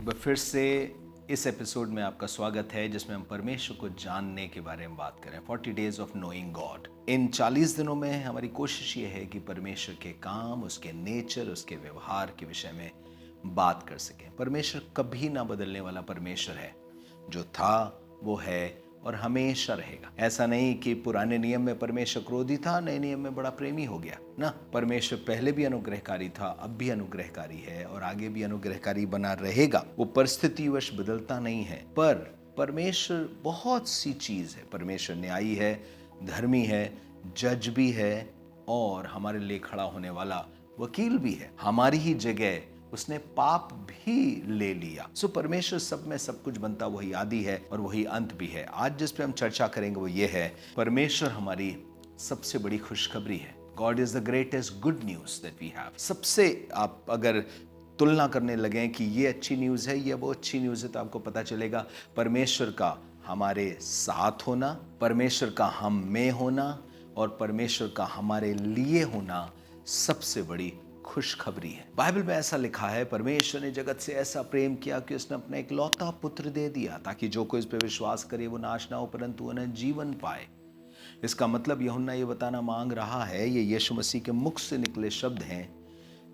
बार फिर से इस एपिसोड में आपका स्वागत है जिसमें हम परमेश्वर को जानने के बारे में बात करें। 40 डेज ऑफ नोइंग गॉड। इन 40 दिनों में हमारी कोशिश ये है कि परमेश्वर के काम, उसके नेचर, उसके व्यवहार के विषय में बात कर सकें। परमेश्वर कभी ना बदलने वाला परमेश्वर है। जो था वो है और हमेशा रहेगा। ऐसा नहीं कि पुराने नियम में परमेश्वर क्रोधी था, नए नियम में बड़ा प्रेमी हो गया ना। परमेश्वर पहले भी अनुग्रहकारी था, अब भी अनुग्रहकारी है और आगे भी अनुग्रहकारी बना रहेगा। वो परिस्थितिवश बदलता नहीं है। पर परमेश्वर बहुत सी चीज है। परमेश्वर न्यायी है, धर्मी है, जज भी है और हमारे लिए खड़ा होने वाला वकील भी है। हमारी ही जगह उसने पाप भी ले लिया। सो परमेश्वर सब में सब कुछ बनता वही आदि है और वही अंत भी है। आज जिस पे हम चर्चा करेंगे वो ये है, परमेश्वर हमारी सबसे बड़ी खुशखबरी है। God is the greatest good news that we have. सबसे आप अगर तुलना करने लगे कि ये अच्छी न्यूज है, ये वो अच्छी न्यूज है, तो आपको पता चलेगा परमेश्वर का हमारे साथ होना, परमेश्वर का हम में होना और परमेश्वर का हमारे लिए होना सबसे बड़ी खुशखबरी है। बाइबल में ऐसा लिखा है, परमेश्वर ने जगत से ऐसा प्रेम किया कि उसने अपना इकलौता पुत्र दे दिया ताकि जो कोई इस पर विश्वास करे वो नाश ना हो परंतु उन्हें जीवन पाए। इसका मतलब यूहन्ना ये बताना मांग रहा है, ये यीशु मसीह के मुख से निकले शब्द हैं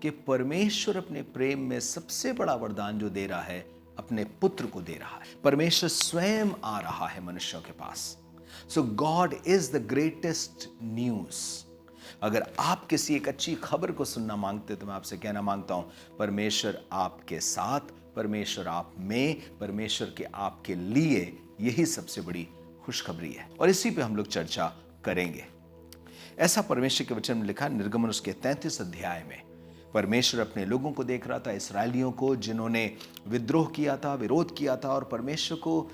कि परमेश्वर अपने प्रेम में सबसे बड़ा वरदान जो दे रहा है, अपने पुत्र को दे रहा है। परमेश्वर स्वयं आ रहा है मनुष्यों के पास। So God is the greatest news. अगर आप किसी एक अच्छी खबर को सुनना मांगते तो मैं आपसे कहना मांगता हूं, परमेश्वर आपके साथ, परमेश्वर आप में, परमेश्वर के आपके लिए, यही सबसे बड़ी खुशखबरी है और इसी पे हम लोग चर्चा करेंगे। ऐसा परमेश्वर के वचन में लिखा, निर्गमन उसके 33 अध्याय में परमेश्वर अपने लोगों को देख रहा था, इसराइलियों को जिन्होंने विद्रोह किया था, विरोध किया था और परमेश्वर को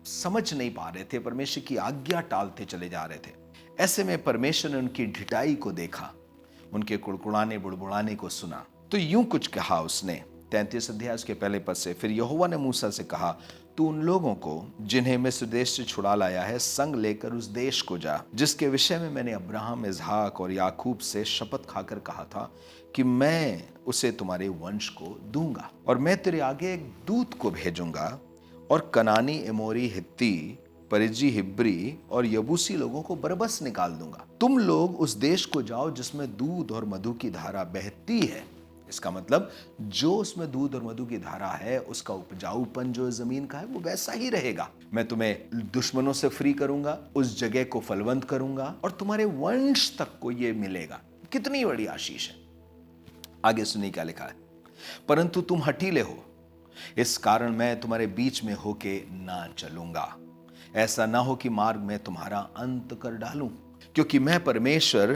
समझ नहीं पा रहे थे, परमेश्वर की आज्ञा टालते चले जा रहे थे। ऐसे में परमेश्वर ने उनकी ढिठाई को देखा, उनके कुड़कुड़ाने बुड़बुड़ाने को सुना। तो यूं कुछ कहा उसने, 33 अध्याय के पहले पद से, फिर यहोवा ने मूसा से कहा, तू उन लोगों को जिन्हें मिस्र देश से छुड़ा लाया है संग लेकर उस देश को जा जिसके विषय में मैंने अब्राहम, इसहाक और याकूब से शपथ खाकर कहा था कि मैं उसे तुम्हारे वंश को दूंगा। और मैं तेरे आगे एक दूत को भेजूंगा और कनानी, एमोरी, हित्ती, परिज्जी, हिब्री और यबूसी लोगों को बरबस निकाल दूंगा। तुम लोग उस देश को जाओ जिसमें दूध और मधु की धारा बहती है। इसका मतलब जो उसमें दूध और मधु की धारा है उसका उपजाऊपन जो जमीन का है वो वैसा ही रहेगा। मैं तुम्हें दुश्मनों से फ्री करूंगा, उस जगह को फलवंत करूंगा और तुम्हारे वंश तक को ये मिलेगा। कितनी बड़ी आशीष है। आगे सुनिए क्या लिखा है, परंतु तुम हठीले हो, इस कारण मैं तुम्हारे बीच में होके ना चलूंगा। ऐसा ना हो कि मार्ग में तुम्हारा अंत कर डालूं, क्योंकि मैं परमेश्वर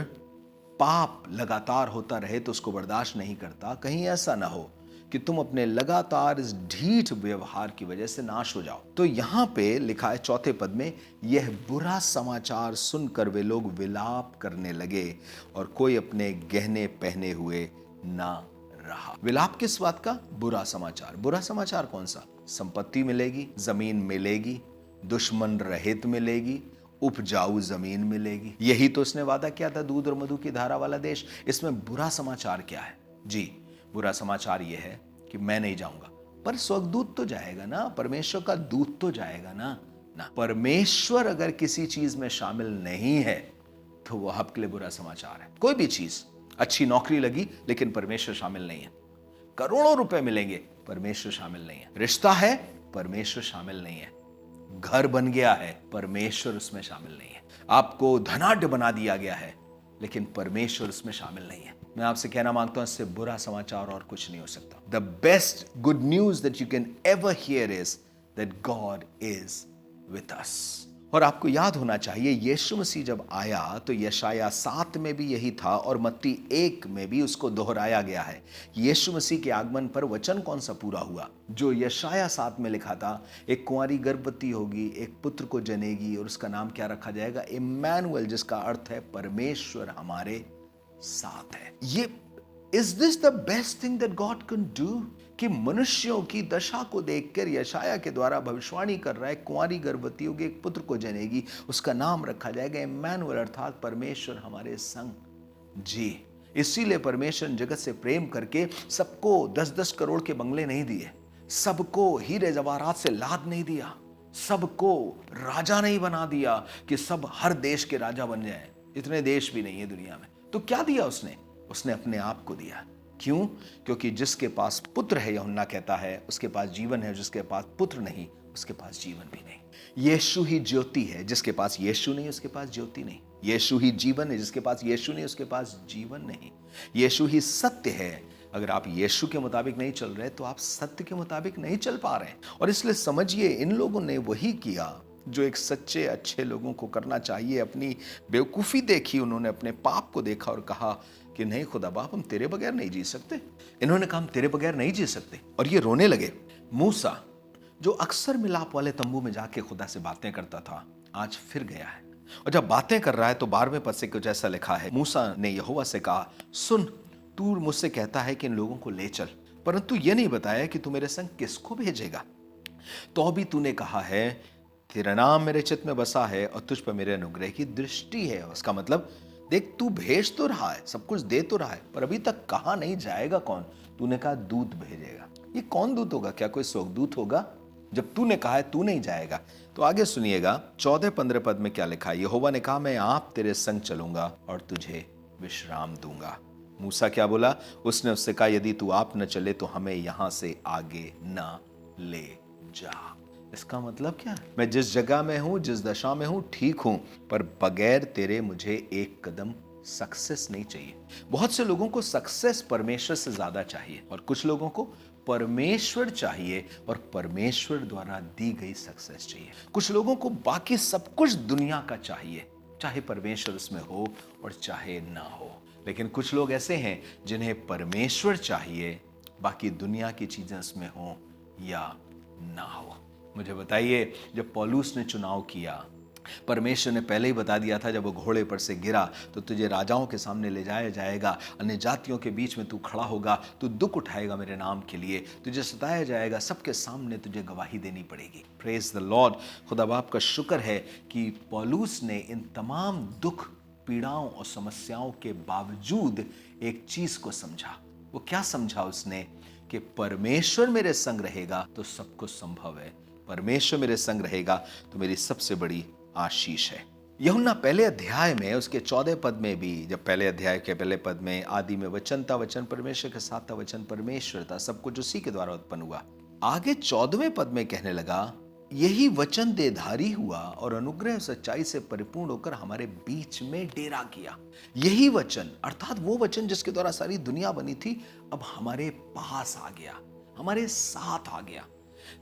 पाप लगातार होता रहे तो उसको बर्दाश्त नहीं करता। कहीं ऐसा ना हो कि तुम अपने लगातार इस ढीठ व्यवहार की वजह से नाश हो जाओ। तो यहां पे लिखा है 4 पद में, यह बुरा समाचार सुनकर वे लोग विलाप करने लगे और कोई अपने गहने पहने हुए ना रहा। विलाप किस बात का? बुरा समाचार। बुरा समाचार कौन सा? संपत्ति मिलेगी, जमीन मिलेगी, दुश्मन रहित मिलेगी, उपजाऊ जमीन मिलेगी। यही तो उसने वादा किया था, दूध और मधु की धारा वाला देश। इसमें बुरा समाचार क्या है? जी, बुरा समाचार यह है कि मैं नहीं जाऊंगा, पर स्वर्गदूत तो जाएगा ना, परमेश्वर का दूत तो जाएगा ना। परमेश्वर अगर किसी चीज में शामिल नहीं है तो वह आपके लिए बुरा समाचार है। कोई भी चीज, अच्छी नौकरी लगी लेकिन परमेश्वर शामिल नहीं है, करोड़ों रुपए मिलेंगे, परमेश्वर शामिल नहीं है, रिश्ता है, परमेश्वर शामिल नहीं है, घर बन गया है, परमेश्वर उसमें शामिल नहीं है, आपको धनाढ्य बना दिया गया है लेकिन परमेश्वर उसमें शामिल नहीं है। मैं आपसे कहना मांगता हूं, इससे बुरा समाचार और कुछ नहीं हो सकता। The best good news that you can ever here is that God is with us. और आपको याद होना चाहिए, यीशु मसीह जब आया तो यशाया 7 में भी यही था और मत्ती 1 में भी उसको दोहराया गया है। यीशु मसीह के आगमन पर वचन कौन सा पूरा हुआ? जो यशाया 7 में लिखा था, एक कुंवारी गर्भवती होगी, एक पुत्र को जनेगी और उसका नाम क्या रखा जाएगा? इम्मानुएल, जिसका अर्थ है परमेश्वर हमारे साथ है। ये is this the best thing that God can do? कि मनुष्यों की दशा को देखकर यशाया के द्वारा भविष्यवाणी कर रहा है, कुंवारी गर्भवती होगी, एक पुत्र को जनेगी, उसका नाम रखा जाएगा इम्मानुएल, अर्थात परमेश्वर हमारे संग। जी, इसीलिए परमेश्वर ने जगत से प्रेम करके सबको 10-10 करोड़ के बंगले नहीं दिए, सबको हीरे जवाहरात से लाद नहीं दिया, सबको राजा नहीं बना दिया कि सब हर देश के राजा बन जाएं। इतने देश भी नहीं है दुनिया में। तो क्या दिया उसने? उसने अपने आप को दिया। क्यों? क्योंकि जिसके पास पुत्र है, यूहन्ना कहता है, उसके पास जीवन है, जिसके पास पुत्र नहीं उसके पास जीवन भी नहीं। यीशु ही ज्योति है, जिसके पास यीशु नहीं उसके पास ज्योति नहीं। यीशु ही जीवन है, जिसके पास यीशु नहीं उसके पास जीवन नहीं। यीशु ही सत्य है। अगर आप यीशु के मुताबिक नहीं चल रहे तो आप सत्य के मुताबिक नहीं चल पा रहे। और इसलिए समझिए, इन लोगों ने वही किया जो एक सच्चे अच्छे लोगों को करना चाहिए। अपनी बेवकूफ़ी देखी, उन्होंने अपने पाप को देखा और कहा कि नहीं खुदा बाप, हम तेरे बगैर नहीं जी सकते। इन्होंने कहा हम तेरे बगैर नहीं जी सकते, और ये रोने लगे। मूसा जो अक्सर मिलाप वाले तंबू में जाके खुदा से बातें करता था, आज फिर गया है। और जब बातें कर रहा है तो 12वें पद से कुछ ऐसा लिखा है, मूसा ने यहोवा से कहा, सुन, तू मुझसे कहता है कि इन लोगों को ले चल, परंतु ये नहीं बताया कि तू मेरे संग किसको भेजेगा। तो भी तूने कहा है, तेरा नाम मेरे चित्त में बसा है और तुझ पर मेरे अनुग्रह की दृष्टि है। उसका मतलब, देख, तू भेज तो रहा है, सब कुछ दे तो रहा है, पर अभी तक कहा नहीं जाएगा कौन। तूने कहा दूत भेजेगा। ये कौन दूत होगा? क्या कोई स्वर्गदूत होगा? जब तूने कहा है तू नहीं जाएगा। तो आगे सुनिएगा, 14-15 पद में क्या लिखा है। यहोवा ने कहा, मैं आप तेरे संग चलूंगा और तुझे विश्राम दूंगा। मूसा क्या बोला? उसने उससे कहा, यदि तू आप न चले तो हमें यहां से आगे न ले जा। इसका मतलब क्या है? मैं जिस जगह में हूं, जिस दशा में हूं, ठीक हूं, पर बगैर तेरे मुझे एक कदम सक्सेस नहीं चाहिए। बहुत से लोगों को सक्सेस परमेश्वर से ज्यादा चाहिए, और कुछ लोगों को परमेश्वर चाहिए और परमेश्वर द्वारा दी गई सक्सेस चाहिए। कुछ लोगों को बाकी सब कुछ दुनिया का चाहिए, चाहे परमेश्वर उसमें हो और चाहे ना हो। लेकिन कुछ लोग ऐसे हैं जिन्हें परमेश्वर चाहिए, बाकी दुनिया की चीजें उसमें हो या ना हो। मुझे बताइए, जब पौलुस ने चुनाव किया, परमेश्वर ने पहले ही बता दिया था, जब वो घोड़े पर से गिरा तो तुझे राजाओं के सामने ले जाया जाएगा, अन्य जातियों के बीच में तू खड़ा होगा, तू दुख उठाएगा मेरे नाम के लिए, तुझे सताया जाएगा, सबके सामने तुझे गवाही देनी पड़ेगी। Praise the Lord. खुदा बाप का शुक्र है कि पौलुस ने इन तमाम दुख, पीड़ाओं और समस्याओं के बावजूद एक चीज को समझा। वो क्या समझा उसने? कि परमेश्वर मेरे संग रहेगा तो सब कुछ संभव है। परमेश्वर मेरे संग रहेगा तो मेरी सबसे बड़ी आशीष है। यूहन्ना पहले अध्याय में उसके 14 पद में भी, जब पहले अध्याय के पहले पद में, आदि में वचन था, वचन परमेश्वर के साथ था, वचन परमेश्वर था, सब कुछ उसी के द्वारा उत्पन्न हुआ। आगे 14वें पद में कहने लगा, यही वचन देहधारी हुआ और अनुग्रह सच्चाई से परिपूर्ण होकर हमारे बीच में डेरा किया। यही वचन, अर्थात वो वचन जिसके द्वारा सारी दुनिया बनी थी, अब हमारे पास आ गया, हमारे साथ आ गया।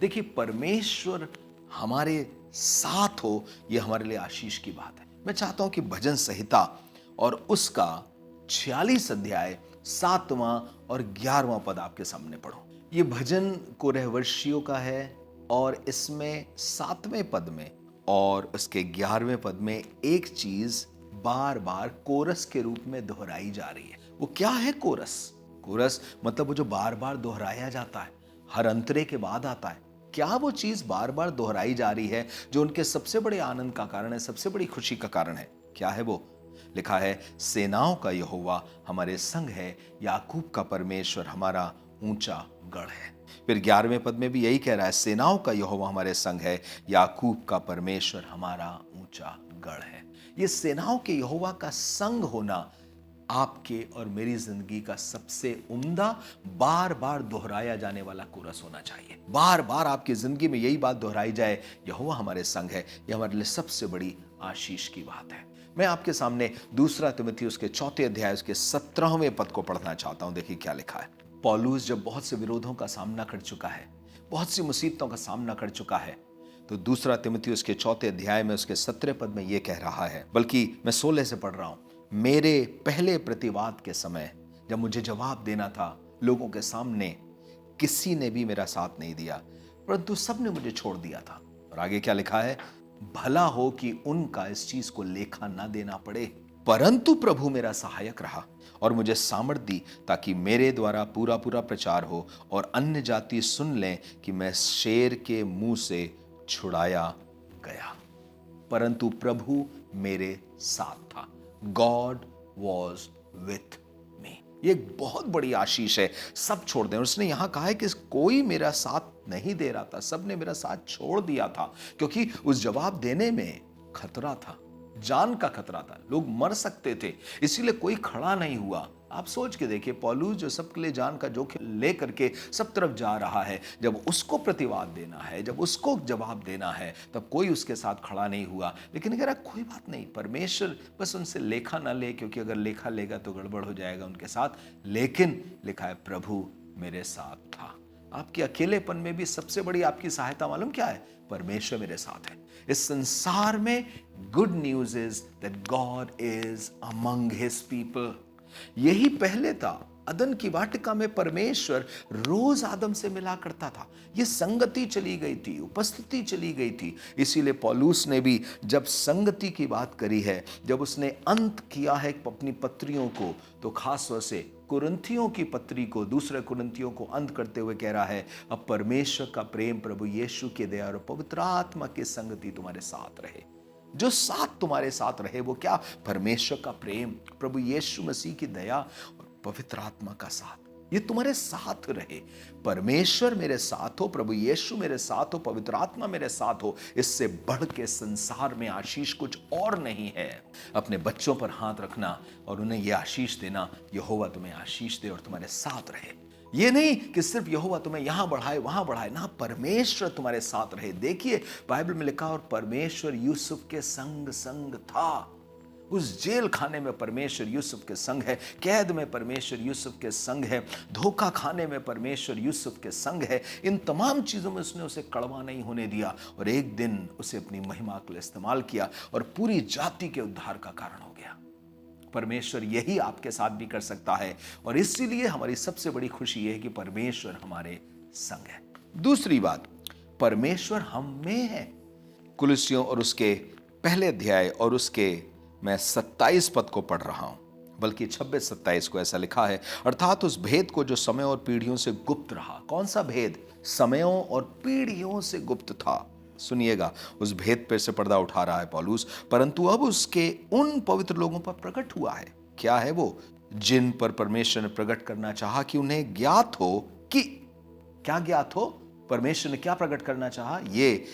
देखिए, परमेश्वर हमारे साथ हो, यह हमारे लिए आशीष की बात है। मैं चाहता हूं कि भजन संहिता और उसका 46 अध्याय 7वां और 11वां पद आपके सामने पढ़ो। ये भजन कोरहवर्षियों का है, और इसमें 7वें पद में और उसके 11वें पद में एक चीज बार बार कोरस के रूप में दोहराई जा रही है। वो क्या है कोरस? कोरस मतलब वो जो बार बार दोहराया जाता है, हर अंतरे के बाद आता है। क्या वो चीज बार बार दोहराई जा रही है जो उनके सबसे बड़े आनंद का कारण है, सबसे बड़ी खुशी का कारण है? क्या है वो? लिखा है, सेनाओं का यहोवा हमारे संग है, याकूब का परमेश्वर हमारा ऊंचा गढ़ है। फिर 11वें पद में भी यही कह रहा है, सेनाओं का यहोवा हमारे संग है, याकूब का परमेश्वर हमारा ऊंचा गढ़ है। ये सेनाओं के यहोवा का संग होना आपके और मेरी जिंदगी का सबसे उम्दा, बार बार दोहराया जाने वाला कोरस होना चाहिए। बार बार आपकी जिंदगी में यही बात दोहराई जाए, यहोवा हमारे संग है। यह हमारे लिए सबसे बड़ी आशीष की बात है। मैं आपके सामने 2 तीमुथियुस के 4 अध्याय के 17वें पद को पढ़ना चाहता हूं। देखिए क्या लिखा है। पौलुस जब बहुत से विरोधों का सामना कर चुका है, बहुत सी मुसीबतों का सामना कर चुका है, तो 2 तीमुथियुस के 4 अध्याय में उसके 17 पद में यह कह रहा है, बल्कि मैं 16 से पढ़ रहा हूं। मेरे पहले प्रतिवाद के समय, जब मुझे जवाब देना था लोगों के सामने, किसी ने भी मेरा साथ नहीं दिया, परंतु सबने मुझे छोड़ दिया था। और आगे क्या लिखा है, भला हो कि उनका इस चीज को लेखा ना देना पड़े, परंतु प्रभु मेरा सहायक रहा और मुझे सामर्थ दी, ताकि मेरे द्वारा पूरा पूरा प्रचार हो और अन्य जाति सुन लें कि मैं शेर के मुंह से छुड़ाया गया, परंतु प्रभु मेरे साथ था। God was with me. ये एक बहुत बड़ी आशीष है। सब छोड़ दें। उसने यहां कहा है कि कोई मेरा साथ नहीं दे रहा था, सबने मेरा साथ छोड़ दिया था, क्योंकि उस जवाब देने में खतरा था, जान का खतरा था, लोग मर सकते थे, इसीलिए कोई खड़ा नहीं हुआ। आप सोच के देखिए, पौलुस जो सबके लिए जान का जोखिम लेकर के सब तरफ जा रहा है, जब उसको प्रतिवाद देना है, जब उसको जवाब देना है, तब कोई उसके साथ खड़ा नहीं हुआ। लेकिन कह रहा कोई बात नहीं, परमेश्वर बस उनसे लेखा ना ले, क्योंकि अगर लेखा लेगा तो गड़बड़ हो जाएगा उनके साथ। लेकिन लिखा है प्रभु मेरे साथ था। आपके अकेलेपन में भी सबसे बड़ी आपकी सहायता मालूम क्या है? परमेश्वर मेरे साथ है। इस संसार में good news is that God is among his people. यही पहले था। अदन की वाटिका में परमेश्वर रोज आदम से मिला करता था। यह संगति चली गई थी, उपस्थिति चली गई थी। इसीलिए पौलुस ने भी जब संगति की बात करी है, जब उसने अंत किया है अपनी पत्रियों को, तो खास तौर से कुरिन्थियों की पत्री को, दूसरे कुरिन्थियों को अंत करते हुए कह रहा है, अब परमेश्वर का प्रेम, प्रभु यीशु के दया और पवित्र आत्मा की संगति तुम्हारे साथ रहे। जो साथ तुम्हारे साथ रहे वो क्या? परमेश्वर का प्रेम, प्रभु यीशु मसीह की दया और पवित्र आत्मा का साथ, ये तुम्हारे साथ रहे। परमेश्वर मेरे साथ हो, प्रभु यीशु मेरे साथ हो, पवित्र आत्मा मेरे साथ हो, इससे बढ़ के संसार में आशीष कुछ और नहीं है। अपने बच्चों पर हाथ रखना और उन्हें यह आशीष देना, यहोवा तुम्हें आशीष दे और तुम्हारे साथ रहे। ये नहीं कि सिर्फ यहोवा तुम्हें यहां बढ़ाए वहां बढ़ाए, ना, परमेश्वर तुम्हारे साथ रहे। देखिए बाइबल में लिखा, और परमेश्वर यूसुफ के संग संग था। उस जेल खाने में परमेश्वर यूसुफ के संग है, कैद में परमेश्वर यूसुफ के संग है, धोखा खाने में परमेश्वर यूसुफ के संग है। इन तमाम चीजों में उसने उसे कड़वा नहीं होने दिया और एक दिन उसे अपनी महिमा के लिए इस्तेमाल किया और पूरी जाति के उद्धार का कारण हो गया। परमेश्वर यही आपके साथ भी कर सकता है और इसीलिए हमारी सबसे बड़ी खुशी यह है कि परमेश्वर हमारे संग है। दूसरी बात, परमेश्वर हम में है। कुलुस्सियों और उसके पहले अध्याय और उसके मैं 27 पद को पढ़ रहा हूं, बल्कि 26-27 को ऐसा लिखा है, अर्थात उस भेद को जो समय और पीढ़ियों से गुप्त रहा। कौन सा भेद? समयों और पीढ़ियों से गुप्त था। सुनिएगा, उस भेद पर से पर्दा उठा रहा है पौलुस, परंतु अब उसके उन पवित्र लोगों पर प्रकट हुआ है। क्या है वो? जिन पर परमेश्वर ने प्रकट करना चाहा कि उन्हें ज्ञात हो कि, क्या ज्ञात हो? परमेश्वर ने क्या प्रकट करना चाहा? ये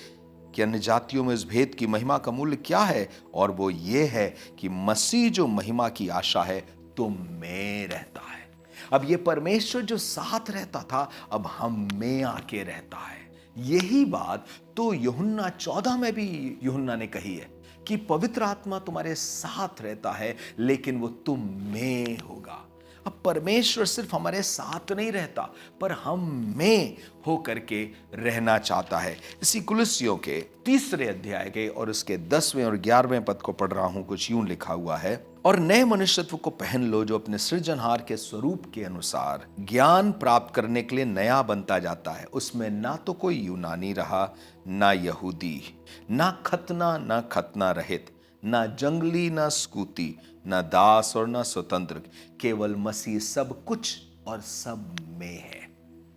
कि अन्य जातियों में इस भेद की महिमा का मूल्य क्या है, और वो ये है कि मसीह जो महिमा की आशा है तुम में रहता है। अब ये परमेश्वर जो साथ रहता था अब हम में आके रहता है। यही बात तो यूहन्ना 14 में भी यूहन्ना ने कही है कि पवित्र आत्मा तुम्हारे साथ रहता है लेकिन वो तुम में होगा। अब परमेश्वर सिर्फ हमारे साथ नहीं रहता पर हम में हो करके रहना चाहता है। इसी कुलुस्सियों के 3 अध्याय के और उसके 10वें और 11वें पद को पढ़ रहा हूं। कुछ यूं लिखा हुआ है, और नए मनुष्यत्व को पहन लो जो अपने सृजनहार के स्वरूप के अनुसार ज्ञान प्राप्त करने के लिए नया बनता जाता है। उसमें ना तो कोई यूनानी रहा, ना यहूदी, ना खतना ना खतना रहित, ना जंगली ना स्कूती, ना दास और ना स्वतंत्र, केवल मसीह सब कुछ और सब में है।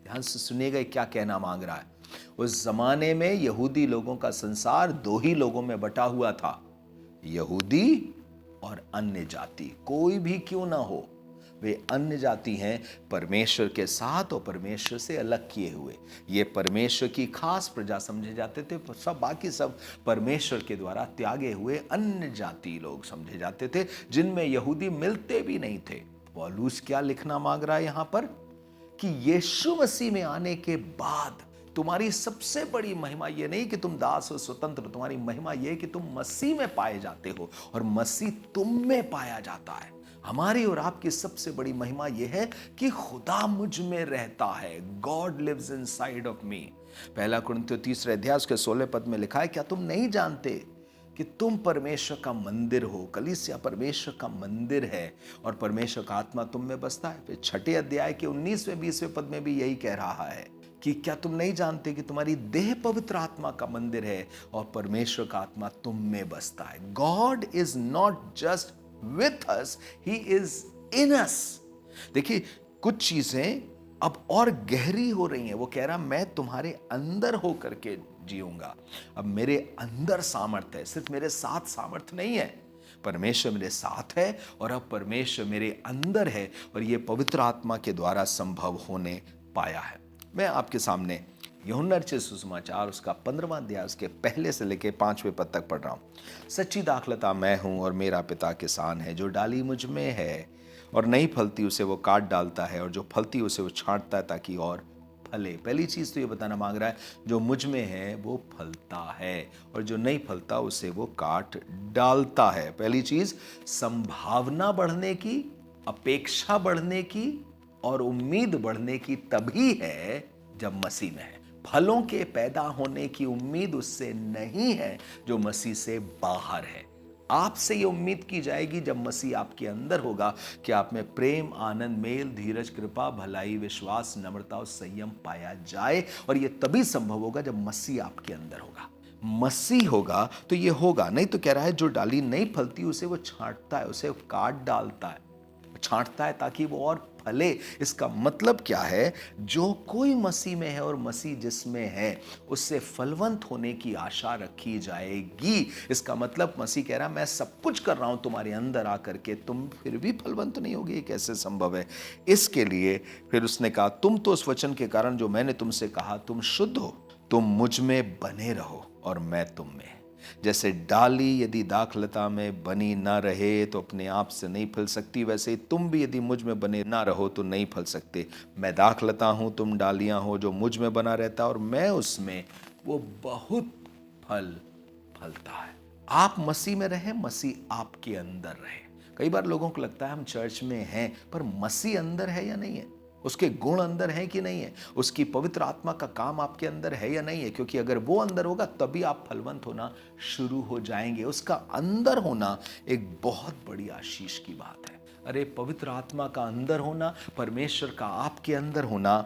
ध्यान से सुनिएगा क्या कहना मांग रहा है। उस जमाने में यहूदी लोगों का संसार 2 ही लोगों में बटा हुआ था, यहूदी और अन्य जाति। कोई भी क्यों ना हो, वे अन्य जाति हैं, परमेश्वर के साथ और परमेश्वर से अलग किए हुए। ये परमेश्वर की खास प्रजा समझे जाते थे, सब बाकी सब परमेश्वर के द्वारा त्यागे हुए अन्य जाति लोग समझे जाते थे, जिनमें यहूदी मिलते भी नहीं थे। पौलुस क्या लिखना मांग रहा है यहां पर कि यीशु मसीह में आने के बाद तुम्हारी सबसे बड़ी महिमा यह नहीं कि तुम दास हो स्वतंत्र, तुम्हारी महिमा यह कि तुम मसीह में पाए जाते हो और मसीह तुम में पाया जाता है। हमारी और आपकी सबसे बड़ी महिमा यह है कि खुदा मुझ में रहता है। God lives inside of me. पहला कुरिन्थियों 3 अध्याय के 16 पद में लिखा है, क्या तुम नहीं जानते कि तुम परमेश्वर का मंदिर हो? कलीसिया परमेश्वर का मंदिर है और परमेश्वर का आत्मा तुम में बसता है। फिर 6 अध्याय के 19वें-20वें पद में भी यही कह रहा है कि क्या तुम नहीं जानते कि तुम्हारी देह पवित्र आत्मा का मंदिर है और परमेश्वर का आत्मा तुम में बसता है। God is not just with us, he is in us। देखिए कुछ चीजें अब और गहरी हो रही हैं। वो कह रहा मैं तुम्हारे अंदर हो करके जीऊंगा। अब मेरे अंदर सामर्थ्य है, सिर्फ मेरे साथ सामर्थ्य नहीं है। परमेश्वर मेरे साथ है और अब परमेश्वर मेरे अंदर है और ये पवित्र आत्मा के द्वारा संभव होने पाया है। मैं आपके सामने यूहन्ना रचित सुसमाचार उसका 15वां अध्याय उसके पहले से लेके 5वें पद तक पढ़ रहा हूँ। सच्ची दाखलता मैं हूँ और मेरा पिता किसान है। जो डाली मुझ में है और नहीं फलती उसे वो काट डालता है, और जो फलती उसे वो छांटता है ताकि और फले। पहली चीज तो ये बताना मांग रहा है, जो मुझ में है वो फलता है और जो नहीं फलता उसे वो काट डालता है। पहली चीज, संभावना बढ़ने की, अपेक्षा बढ़ने की और उम्मीद बढ़ने की तभी है जब मसीह में है। फलों के पैदा होने की उम्मीद उससे नहीं है जो मसीह से बाहर है। आपसे ये उम्मीद की जाएगी जब मसीह आपके अंदर होगा कि आप में प्रेम, आनंद, मेल, धीरज, कृपा, भलाई, विश्वास, नम्रता और संयम पाया जाए, और ये तभी संभव होगा जब मसीह आपके अंदर होगा। मसीह होगा तो ये होगा, नहीं तो कह रहा है जो डाली नहीं फलती उसे वो छांटता है, उसे काट डालता है, छांटता है ताकि वो और फले। इसका मतलब क्या है? जो कोई मसीह में है और मसीह जिसमें है उससे फलवंत होने की आशा रखी जाएगी। इसका मतलब मसीह कह रहा है मैं सब कुछ कर रहा हूं तुम्हारे अंदर आकर के, तुम फिर भी फलवंत नहीं होगे, कैसे संभव है? इसके लिए फिर उसने कहा तुम तो उस वचन के कारण जो मैंने तुमसे कहा तुम शुद्ध हो, तुम मुझ में बने रहो और मैं तुम में। जैसे डाली यदि दाखलता में बनी ना रहे तो अपने आप से नहीं फल सकती, वैसे ही तुम भी यदि मुझ में बने ना रहो तो नहीं फल सकते। मैं दाखलता हूं, तुम डालियां हो। जो मुझ में बना रहता है और मैं उसमें, वो बहुत फल फलता है। आप मसीह में रहें, मसीह आपके अंदर रहे। कई बार लोगों को लगता है हम चर्च में हैं, पर मसीह अंदर है या नहीं है? उसके गुण अंदर हैं कि नहीं है? उसकी पवित्र आत्मा का काम आपके अंदर है या नहीं है? क्योंकि अगर वो अंदर होगा तभी आप फलवंत होना शुरू हो जाएंगे। उसका अंदर होना एक बहुत बड़ी आशीष की बात है। अरे पवित्र आत्मा का अंदर होना, परमेश्वर का आपके अंदर होना,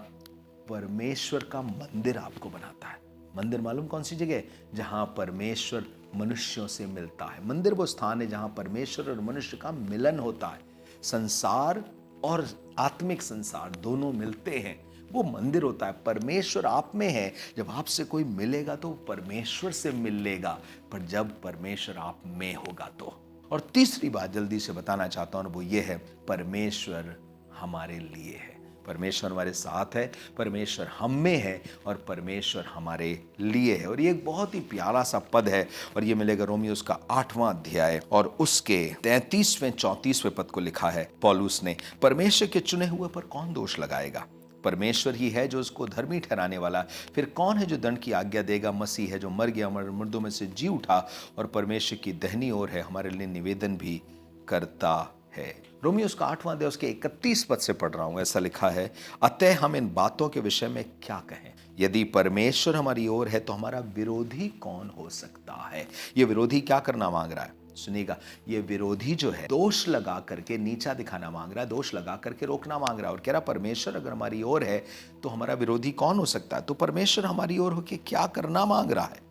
परमेश्वर का मंदिर आपको बनाता है। मंदिर मालूम कौन सी जगह? जहां परमेश्वर मनुष्यों से मिलता है। मंदिर वो स्थान है जहां परमेश्वर और मनुष्य का मिलन होता है। संसार और आत्मिक संसार दोनों मिलते हैं, वो मंदिर होता है। परमेश्वर आप में है, जब आपसे कोई मिलेगा तो परमेश्वर से मिल लेगा, पर जब परमेश्वर आप में होगा तो। और तीसरी बात जल्दी से बताना चाहता हूं, वो ये है, परमेश्वर हमारे लिए है। परमेश्वर हमारे साथ है, परमेश्वर हम में है और परमेश्वर हमारे लिए है। और ये एक बहुत ही प्यारा सा पद है और ये मिलेगा रोमियो उसका 8वां अध्याय और उसके 33वें 34वें पद को लिखा है पौलुस ने, परमेश्वर के चुने हुए पर कौन दोष लगाएगा? परमेश्वर ही है जो उसको धर्मी ठहराने वाला। फिर कौन है जो दंड की आज्ञा देगा? मसीह है जो मर गया, मुर्दों में से जी उठा और परमेश्वर की दाहिनी ओर है, हमारे लिए निवेदन भी करता है। रोमियो उसका 8वां अध्याय उसके 31 पद से पढ़ रहा हूं। ऐसा लिखा है, अतः हम इन बातों के विषय में क्या कहें? यदि परमेश्वर हमारी ओर है तो हमारा विरोधी कौन हो सकता है? ये विरोधी क्या करना मांग रहा है? सुनिएगा, ये विरोधी जो है दोष लगा करके नीचा दिखाना मांग रहा है, दोष लगा करके रोकना मांग रहा है और कह रहा परमेश्वर अगर हमारी ओर है तो हमारा विरोधी कौन हो सकता है? तो परमेश्वर हमारी ओर होकर क्या करना मांग रहा है?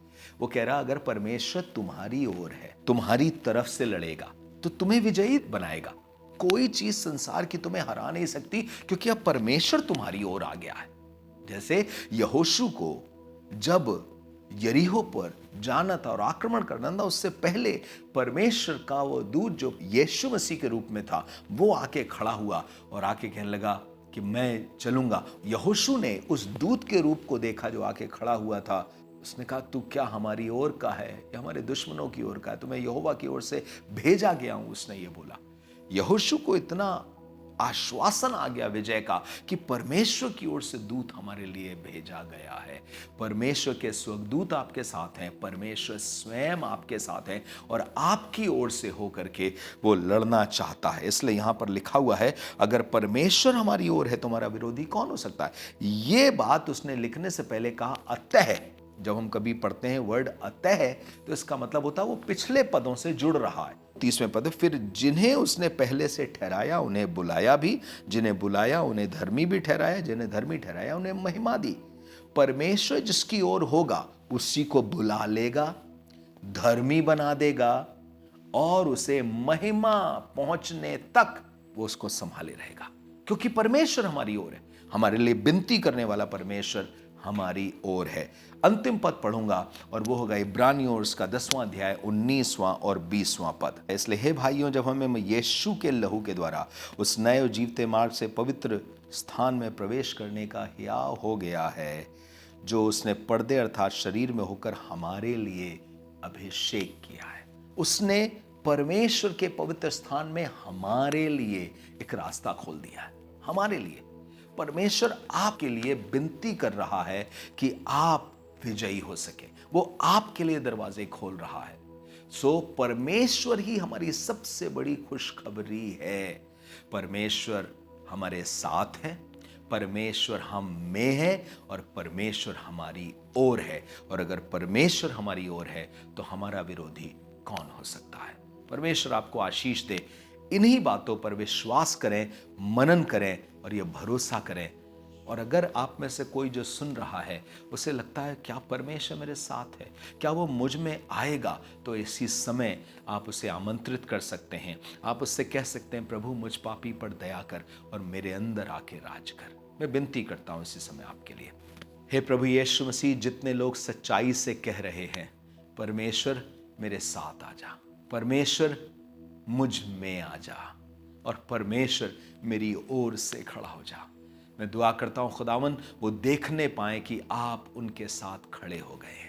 वो कह रहा अगर परमेश्वर तुम्हारी ओर है, तुम्हारी तरफ से लड़ेगा तो तुम्हें विजयी बनाएगा। कोई चीज संसार की तुम्हें हरा नहीं सकती, क्योंकि अब परमेश्वर तुम्हारी ओर आ गया है। जैसे यहोशू को जब यरीहो पर जाना था और आक्रमण करना था, उससे पहले परमेश्वर का वो दूत जो यीशु मसीह के रूप में था वो आके खड़ा हुआ और आके कहने लगा कि मैं चलूंगा। यहोशू ने उस दूत के रूप को देखा जो आके खड़ा हुआ था। उसने कहा तू क्या हमारी ओर का है या हमारे दुश्मनों की ओर का है? तुम्हें यहोवा की ओर से भेजा गया हूं, उसने ये बोला। यहोशू को इतना आश्वासन आ गया विजय का कि परमेश्वर की ओर से दूत हमारे लिए भेजा गया है। परमेश्वर के स्वर्गदूत आपके साथ हैं, परमेश्वर स्वयं आपके साथ हैं और आपकी ओर से होकर के वो लड़ना चाहता है। इसलिए यहां पर लिखा हुआ है, अगर परमेश्वर हमारी ओर है तो हमारा विरोधी कौन हो सकता है? ये बात उसने लिखने से पहले कहा अतः। जब हम कभी पढ़ते हैं वर्ड अतः है तो इसका मतलब होता है वो पिछले पदों से जुड़ रहा है। 30वें पद, फिर जिन्हें उसने पहले से ठहराया उन्हें बुलाया भी, जिन्हें बुलाया उन्हें धर्मी भी ठहराया, जिन्हें धर्मी ठहराया उन्हें महिमा दी। परमेश्वर जिसकी ओर होगा उसी को बुला लेगा, धर्मी बना देगा और उसे महिमा पहुंचने तक वो उसको संभाले रहेगा, क्योंकि परमेश्वर हमारी ओर है। हमारे लिए विनती करने वाला परमेश्वर हमारी ओर है। अंतिम पद पढ़ूंगा और वो होगा इब्रानियों और उसका 10वां अध्याय 19वां और 20वां पद। इसलिए हे भाइयों, जब हमें यीशु के लहू के द्वारा उस नए और जीवते मार्ग से पवित्र स्थान में प्रवेश करने का हियाव हो गया है, जो उसने पर्दे अर्थात शरीर में होकर हमारे लिए अभिषेक किया है। उसने परमेश्वर के पवित्र स्थान में हमारे लिए एक रास्ता खोल दिया है। हमारे लिए परमेश्वर आपके लिए विनती कर रहा है कि आप विजयी हो सके। वो आपके लिए दरवाजे खोल रहा है। सो परमेश्वर ही हमारी सबसे बड़ी खुशखबरी है। परमेश्वर हमारे साथ है, परमेश्वर हम में है और परमेश्वर हमारी ओर है। और अगर परमेश्वर हमारी ओर है तो हमारा विरोधी कौन हो सकता है। परमेश्वर आपको आशीष दे। इन्हीं बातों पर विश्वास करें, मनन करें और यह भरोसा करें। और अगर आप में से कोई जो सुन रहा है उसे लगता है क्या परमेश्वर मेरे साथ है, क्या वो मुझ में आएगा, तो इसी समय आप उसे आमंत्रित कर सकते हैं। आप उससे कह सकते हैं, प्रभु मुझ पापी पर दया कर और मेरे अंदर आके राज कर। मैं विनती करता हूं इसी समय आपके लिए। हे प्रभु यीशु मसीह, जितने लोग सच्चाई से कह रहे हैं परमेश्वर मेरे साथ आ जा, परमेश्वर मुझ में आ जा और परमेश्वर मेरी ओर से खड़ा हो जा, मैं दुआ करता हूं खुदावन वो देखने पाए कि आप उनके साथ खड़े हो गए हैं।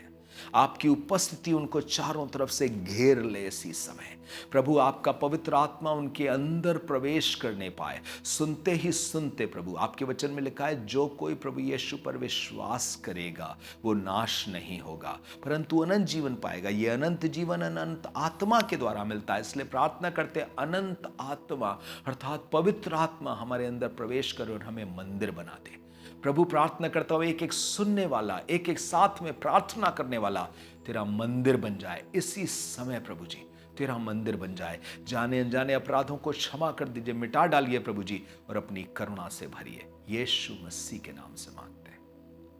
आपकी उपस्थिति उनको चारों तरफ से घेर ले इसी समय। प्रभु आपका पवित्र आत्मा उनके अंदर प्रवेश करने पाए। सुनते ही सुनते प्रभु आपके वचन में लिखा है, जो कोई प्रभु यीशु पर विश्वास करेगा वो नाश नहीं होगा परंतु अनंत जीवन पाएगा। ये अनंत जीवन अनंत आत्मा के द्वारा मिलता है। इसलिए प्रार्थना करते अनंत आत्मा अर्थात पवित्र आत्मा हमारे अंदर प्रवेश करे और हमें मंदिर बना दे। प्रभु प्रार्थना करता हुआ एक एक सुनने वाला, एक एक साथ में प्रार्थना करने वाला तेरा मंदिर बन जाए इसी समय। प्रभु जी तेरा मंदिर बन जाए। जाने अनजाने अपराधों को क्षमा कर दीजिए, मिटा डालिए प्रभु जी और अपनी करुणा से भरिए। यीशु मसीह के नाम से मांगते हैं,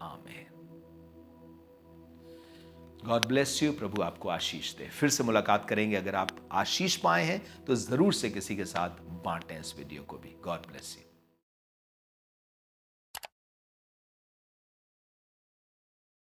आमीन। God bless you. प्रभु आपको आशीष दे। फिर से मुलाकात करेंगे। अगर आप आशीष पाए हैं तो जरूर से किसी के साथ बांटें इस वीडियो को भी। God bless you.